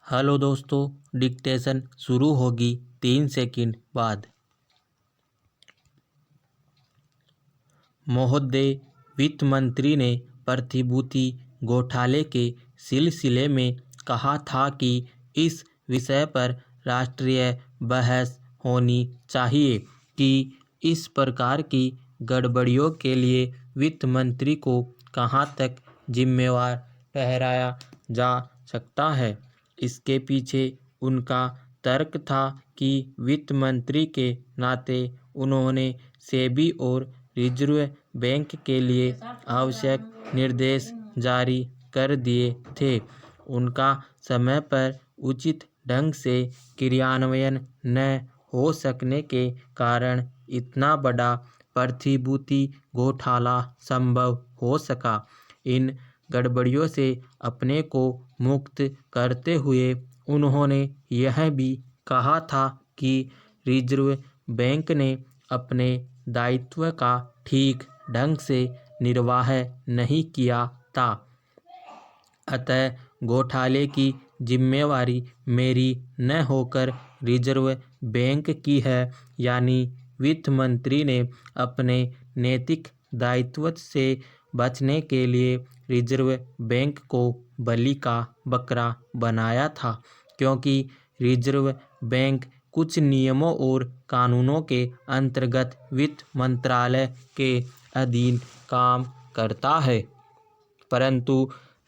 Hello दोस्तों, dictation शुरू होगी 3 सेकंड बाद। महोदय, वित्त मंत्री ने प्रतिभूति घोटाले के सिलसिले में कहा था कि इस विषय पर राष्ट्रीय बहस होनी चाहिए कि इस प्रकार की गड़बड़ियों के लिए वित्त मंत्री को कहां तक जिम्मेवार ठहराया जा सकता है। इसके पीछे उनका तर्क था कि वित्त मंत्री के नाते उन्होंने सेबी और रिजर्व बैंक के लिए आवश्यक निर्देश जारी कर दिए थे। उनका समय पर उचित ढंग से क्रियान्वयन न हो सकने के कारण इतना बड़ा प्रतिभूति घोटाला संभव हो सका। इन गड़बड़ियों से अपने को मुक्त करते हुए उन्होंने यह भी कहा था कि रिजर्व बैंक ने अपने दायित्व का ठीक ढंग से निर्वाह नहीं किया था। अतः घोटाले की जिम्मेवारी मेरी न होकर रिजर्व बैंक की है। यानी वित्त मंत्री ने अपने नैतिक दायित्व से बचने के लिए रिजर्व बैंक को बलि का बकरा बनाया था, क्योंकि रिजर्व बैंक कुछ नियमों और कानूनों के अंतर्गत वित्त मंत्रालय के अधीन काम करता है। परंतु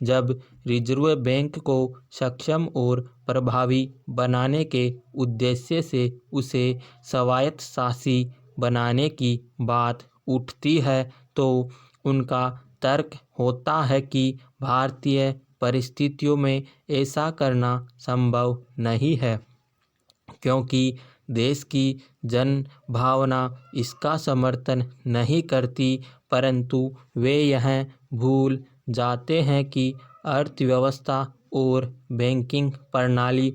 जब रिजर्व बैंक को सक्षम और प्रभावी बनाने के उद्देश्य से उसे स्वायत्तशासी बनाने की बात उठती है, तो उनका तर्क होता है कि भारतीय परिस्थितियों में ऐसा करना संभव नहीं है, क्योंकि देश की जन भावना इसका समर्थन नहीं करती। परंतु वे यह भूल जाते हैं कि अर्थव्यवस्था और बैंकिंग प्रणाली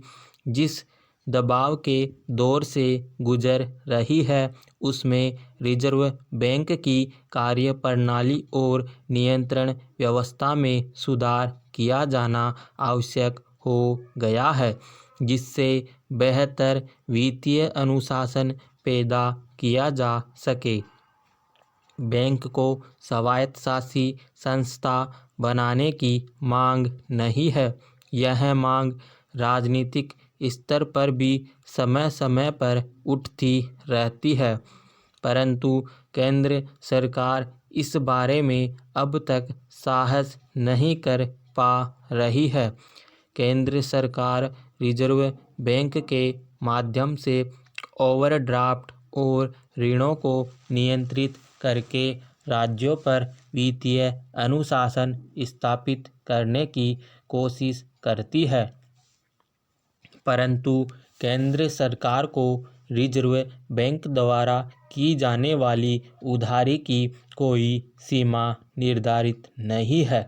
जिस दबाव के दौर से गुजर रही है, उसमें रिजर्व बैंक की कार्यप्रणाली और नियंत्रण व्यवस्था में सुधार किया जाना आवश्यक हो गया है, जिससे बेहतर वित्तीय अनुशासन पैदा किया जा सके। बैंक को स्वायत्तशासी संस्था बनाने की मांग नहीं है। यह मांग राजनीतिक स्तर पर भी समय समय पर उठती रहती है, परंतु केंद्र सरकार इस बारे में अब तक साहस नहीं कर पा रही है। केंद्र सरकार रिजर्व बैंक के माध्यम से ओवरड्राफ्ट और ऋणों को नियंत्रित करके राज्यों पर वित्तीय अनुशासन स्थापित करने की कोशिश करती है। परंतु केंद्र सरकार को रिजर्व बैंक द्वारा की जाने वाली उधारी की कोई सीमा निर्धारित नहीं है।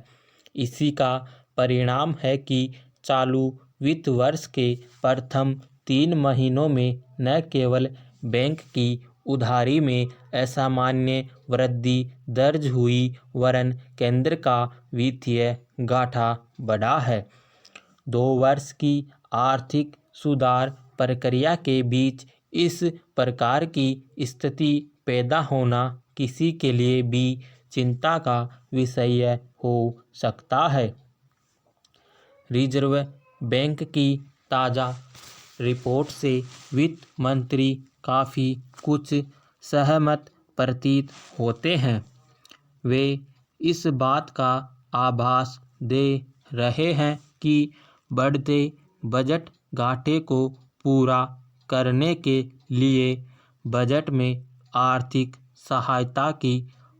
इसी का परिणाम है कि चालू वित्त वर्ष के प्रथम 3 महीनों में न केवल बैंक की उधारी में असामान्य वृद्धि दर्ज हुई, वरन केंद्र का वित्तीय घाटा बढ़ा है। 2 वर्ष की आर्थिक सुधार प्रक्रिया के बीच इस प्रकार की स्थिति पैदा होना किसी के लिए भी चिंता का विषय हो सकता है। रिजर्व बैंक की ताज़ा रिपोर्ट से वित्त मंत्री काफ़ी कुछ सहमत प्रतीत होते हैं। वे इस बात का आभास दे रहे हैं कि बढ़ते बजट घाटे को पूरा करने के लिए बजट में आर्थिक सहायता की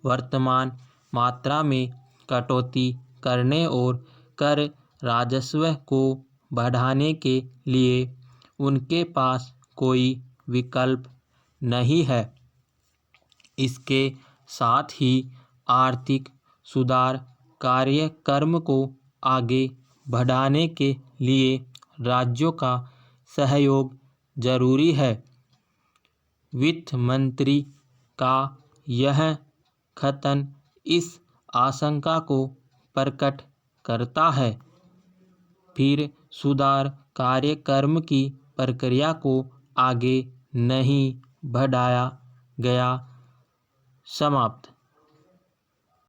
वर्तमान मात्रा में कटौती करने और कर राजस्व को बढ़ाने के लिए उनके पास कोई विकल्प नहीं है। इसके साथ ही आर्थिक सुधार कार्यक्रम को आगे बढ़ाने के लिए राज्यों का सहयोग जरूरी है। वित्त मंत्री का यह कथन इस आशंका को प्रकट करता है। फिर सुधार कार्यक्रम की प्रक्रिया को आगे नहीं बढ़ाया गया। समाप्त।